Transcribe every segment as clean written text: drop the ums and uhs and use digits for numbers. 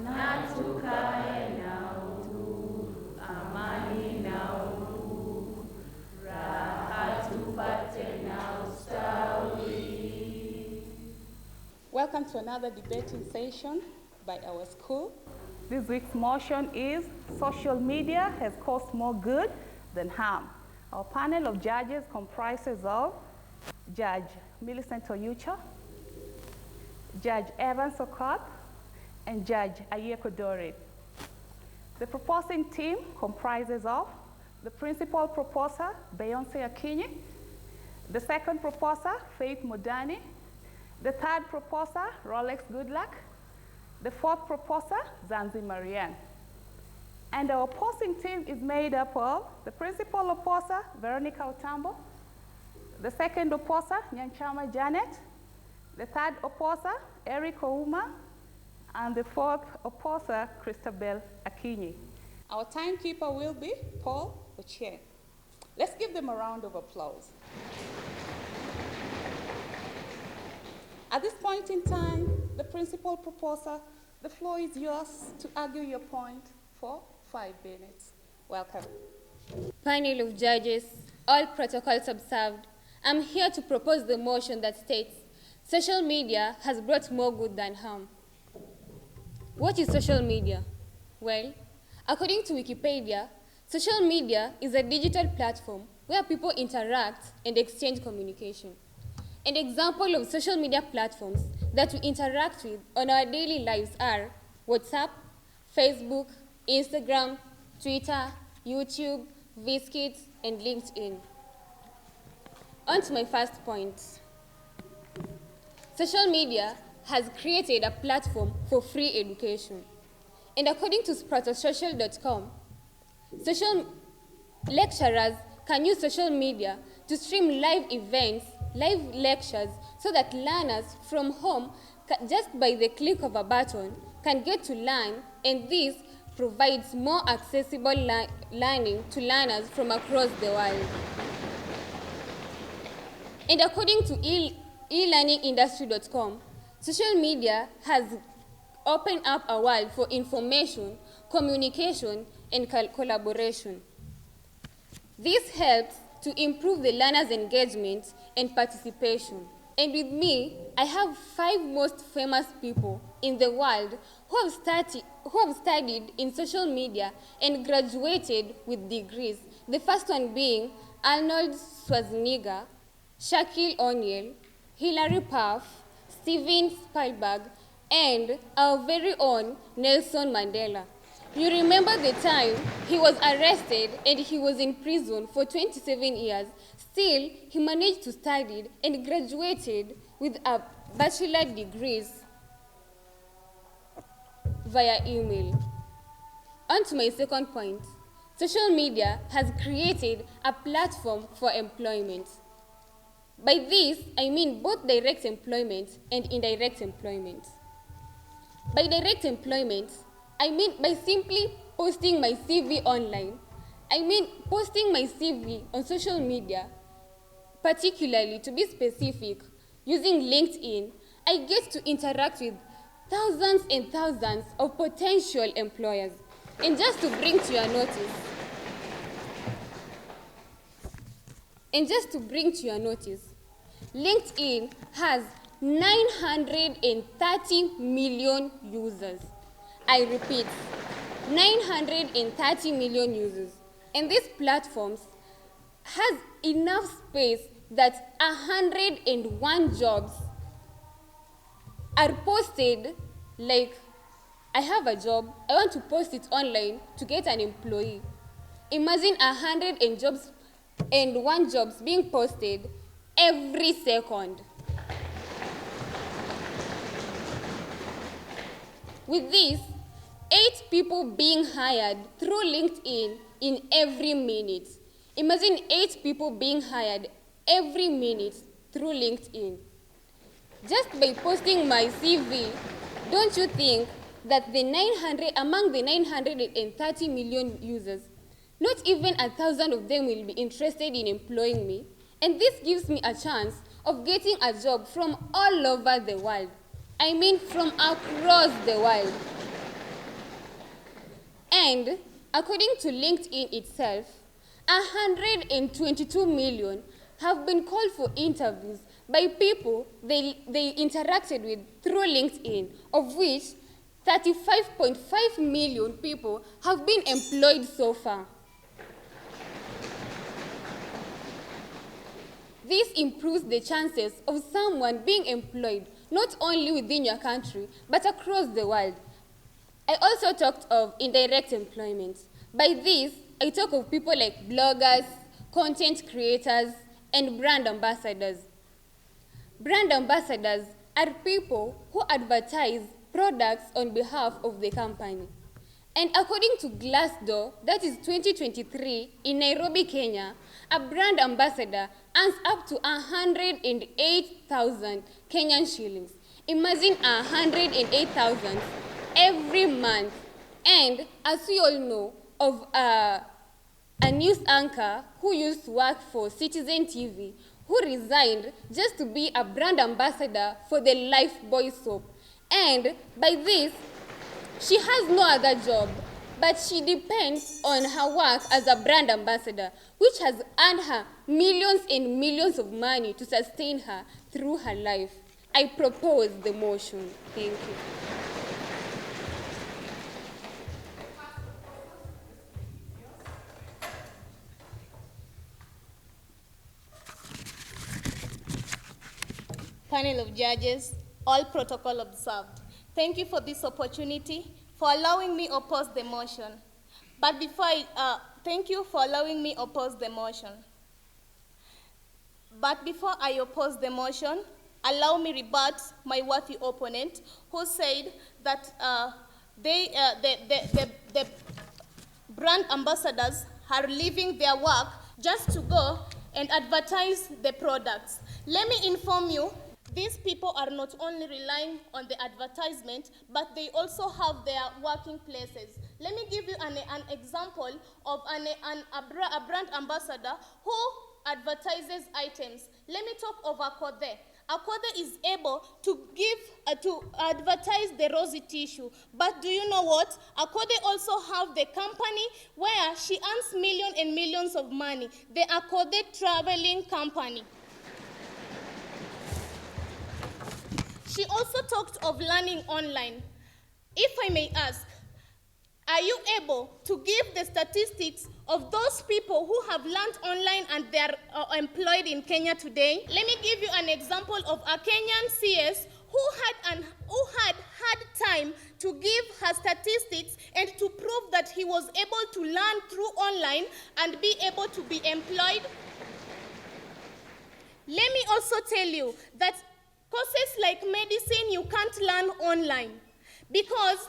na tukae na uhuru, amani na uhuru, raha tupate na ustawi. Welcome to another debating session by our school. This week's motion is social media has caused more good than harm. Our panel of judges comprises of Judge Millicent Oyucha, Judge Evans Okot, and Judge Abiero Dorit. The proposing team comprises of the principal proposer, Beyonce Akinyi, the second proposer, Faith Modani, the third proposer, Rolex Goodluck, the fourth proposer, Zanzi Marianne. And our opposing team is made up of the principal opposer, Veronica Otambo, the second opposer, Nyanchama Janet, the third opposer, Eric Ouma, and the fourth opposer, Christabel Akinyi. Our timekeeper will be Paul Ochie. Let's give them a round of applause. At this point in time, the principal proposer, the floor is yours to argue your point for 5 minutes. Welcome. Panel of judges, all protocols observed, I'm here to propose the motion that states social media has brought more good than harm. What is social media? Well, according to Wikipedia, social media is a digital platform where people interact and exchange communication. An example of social media platforms that we interact with on our daily lives are WhatsApp, Facebook, Instagram, Twitter, YouTube, Viscuit, and LinkedIn. On to my first point. Social media has created a platform for free education. And according to spratosocial.com, social lecturers can use social media to stream live events, live lectures, so that learners from home, just by the click of a button, can get to learn, and this provides more accessible learning to learners from across the world. And according to elearningindustry.com, social media has opened up a world for information, communication, and collaboration. This helps to improve the learner's engagement and participation. And with me, I have 5 most famous people in the world who have studied in social media and graduated with degrees. The first one being Arnold Schwarzenegger, Shaquille O'Neal, Hilary Puff, Steven Spielberg, and our very own Nelson Mandela. You remember the time he was arrested and he was in prison for 27 years. Still, he managed to study and graduated with a bachelor degrees via email. On to my second point. Social media has created a platform for employment. By this, I mean both direct employment and indirect employment. By direct employment, I mean by simply posting my CV online. I mean posting my CV on social media, particularly to be specific, using LinkedIn, I get to interact with thousands and thousands of potential employers. And just to bring to your notice, LinkedIn has 930 million users. I repeat, 930 million users. And these platforms has enough space that 101 jobs are posted. Like, I have a job, I want to post it online to get an employee. Imagine 101 jobs being posted every second. With this, 8 people being hired through LinkedIn in every minute. Imagine 8 people being hired every minute through LinkedIn. Just by posting my CV, don't you think that among the 930 million users, not even 1,000 of them will be interested in employing me? And this gives me a chance of getting a job from all over the world. I mean from across the world. And according to LinkedIn itself, 122 million have been called for interviews by people they interacted with through LinkedIn, of which 35.5 million people have been employed so far. This improves the chances of someone being employed not only within your country, but across the world. I also talked of indirect employment. By this, I talk of people like bloggers, content creators, and brand ambassadors. Brand ambassadors are people who advertise products on behalf of the company. And according to Glassdoor, that is 2023, in Nairobi, Kenya, a brand ambassador earns up to 108,000 Kenyan shillings. Imagine 108,000 every month. And as we all know of a news anchor who used to work for Citizen TV, who resigned just to be a brand ambassador for the Lifebuoy soap. And by this, she has no other job, but she depends on her work as a brand ambassador, which has earned her millions and millions of money to sustain her through her life. I propose the motion. Thank you. Panel of judges, all protocol observed. Thank you for this opportunity, for allowing me oppose the motion. But thank you for allowing me oppose the motion. But before I oppose the motion, allow me rebut my worthy opponent who said that the brand ambassadors are leaving their work just to go and advertise the products. Let me inform you, these people are not only relying on the advertisement, but they also have their working places. Let me give you an example of a brand ambassador who advertises items. Let me talk of Akode. Akode is able to advertise the rosy tissue. But do you know what? Akode also have the company where she earns millions and millions of money, the Akode Traveling Company. She also talked of learning online. If I may ask, are you able to give the statistics of those people who have learned online and they are employed in Kenya today? Let me give you an example of a Kenyan CS who had time to give her statistics and to prove that he was able to learn through online and be able to be employed. Let me also tell you that courses like medicine you can't learn online, because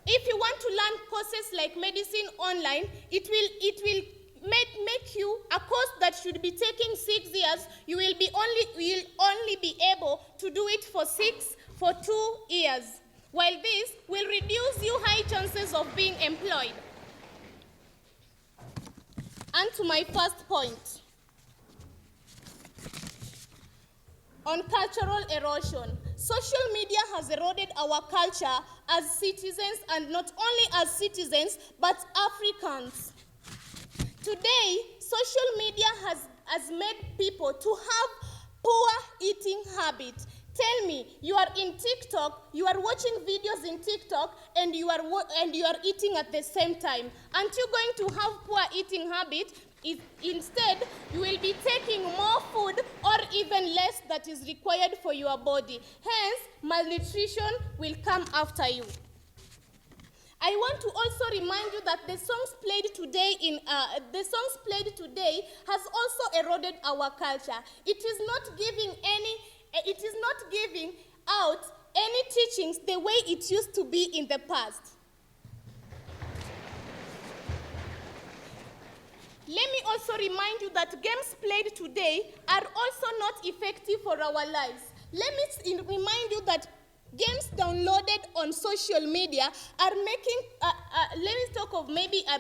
if you want to learn courses like medicine online, it will make you a course that should be taking 6 years. You will only be able to do it for 2 years, while this will reduce you high chances of being employed. And to my first point, on cultural erosion. Social media has eroded our culture as citizens, and not only as citizens, but Africans. Today, social media has made people to have poor eating habits. Tell me, you are in TikTok, you are watching videos in TikTok, and you are eating at the same time. Aren't you going to have poor eating habits? Instead, you will be taking more food or even less that is required for your body. Hence, malnutrition will come after you. I want to also remind you that the songs played today has also eroded our culture. It is not giving out any teachings the way it used to be in the past. Let me also remind you that games played today are also not effective for our lives. Let me remind you that games downloaded on social media are making, let me talk of maybe a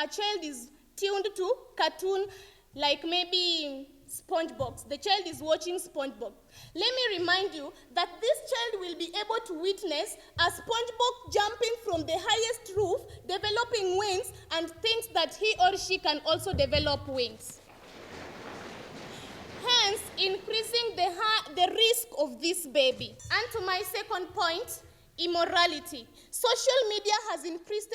child is tuned to cartoon, like maybe SpongeBob. The child is watching SpongeBob. Let me remind you that this child will be able to witness a SpongeBob jumping from the highest roof, developing wings, and thinks that he or she can also develop wings. Hence, increasing the risk of this baby. And to my second point, immorality. Social media has increased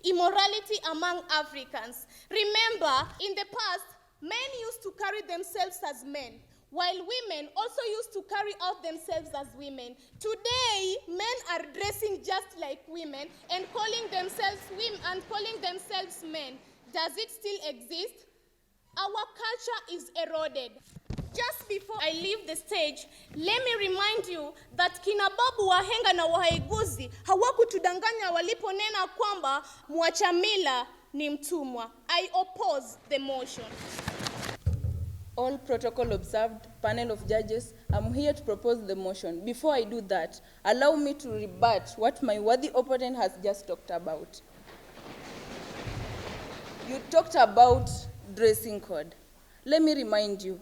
immorality among Africans. Remember, in the past, men used to carry themselves as men, while women also used to carry out themselves as women. Today, men are dressing just like women and calling themselves women and calling themselves men. Does it still exist? Our culture is eroded. Just before I leave the stage, let me remind you that kina babu wahenga na waheguzi hawakutudanganya waliponena kwamba mwacha mila ni mtumwa. I oppose the motion. All protocol observed, panel of judges, I'm here to propose the motion. Before I do that, allow me to rebut what my worthy opponent has just talked about. You talked about dressing code. Let me remind you,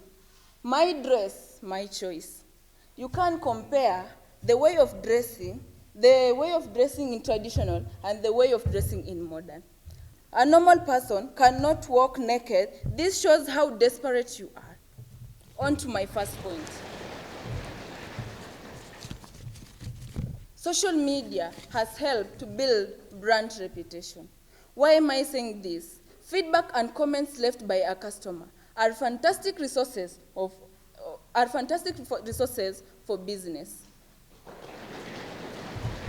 my dress, my choice. You can't compare the way of dressing in traditional and the way of dressing in modern. A normal person cannot walk naked. This shows how desperate you are. On to my first point. Social media has helped to build brand reputation. Why am I saying this? Feedback and comments left by a customer are fantastic resources for business.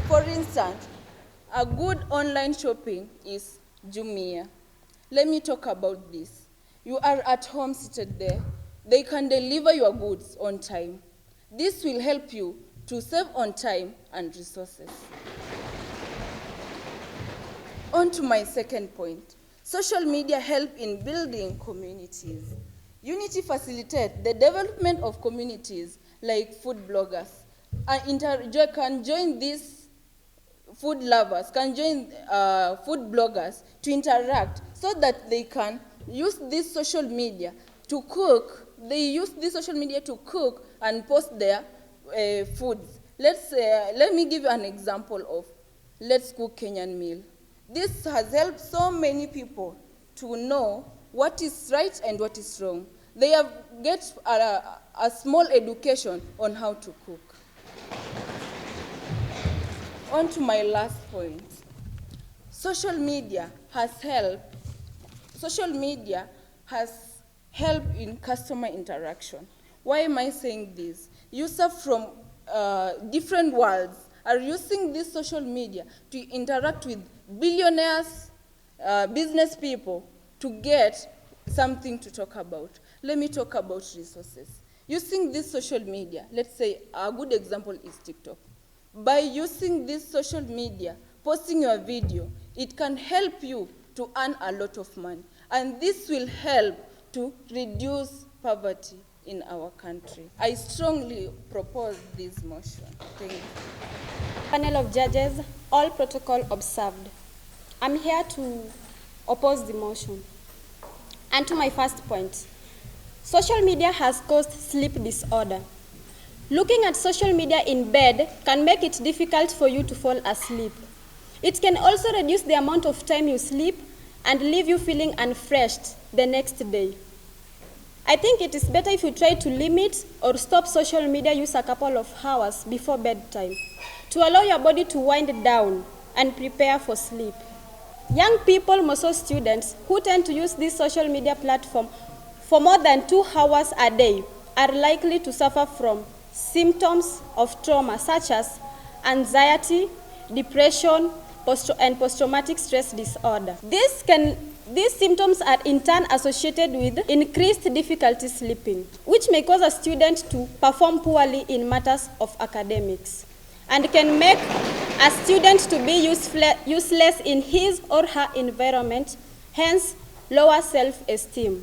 For instance, a good online shopping is Jumia. Let me talk about this. You are at home seated there. They can deliver your goods on time. This will help you to save on time and resources. On to my second point. Social media help in building communities. Unity facilitates the development of communities like food bloggers. Can join these food lovers, can join food bloggers to interact so that they can use this social media to cook. They use this social media to cook and post their foods. Let me give you an example of Let's Cook Kenyan Meal. This has helped so many people to know what is right and what is wrong. They have get a small education on how to cook. On to my last point. Social media has helped in customer interaction. Why am I saying this? Users from different worlds are using this social media to interact with billionaires, business people, to get something to talk about. Let me talk about resources. Using this social media, let's say a good example is TikTok. By using this social media, posting your video, it can help you to earn a lot of money. And this will help to reduce poverty in our country. I strongly propose this motion. Thank you. Panel of judges, all protocol observed. I'm here to oppose the motion. And to my first point, social media has caused sleep disorder. Looking at social media in bed can make it difficult for you to fall asleep. It can also reduce the amount of time you sleep and leave you feeling unrefreshed the next day. I think it is better if you try to limit or stop social media use a couple of hours before bedtime to allow your body to wind down and prepare for sleep. Young people, most of students, who tend to use this social media platform for more than 2 hours a day are likely to suffer from symptoms of trauma such as anxiety, depression, and post-traumatic stress disorder. These symptoms are in turn associated with increased difficulty sleeping, which may cause a student to perform poorly in matters of academics, and can make a student to be useless in his or her environment, hence lower self-esteem.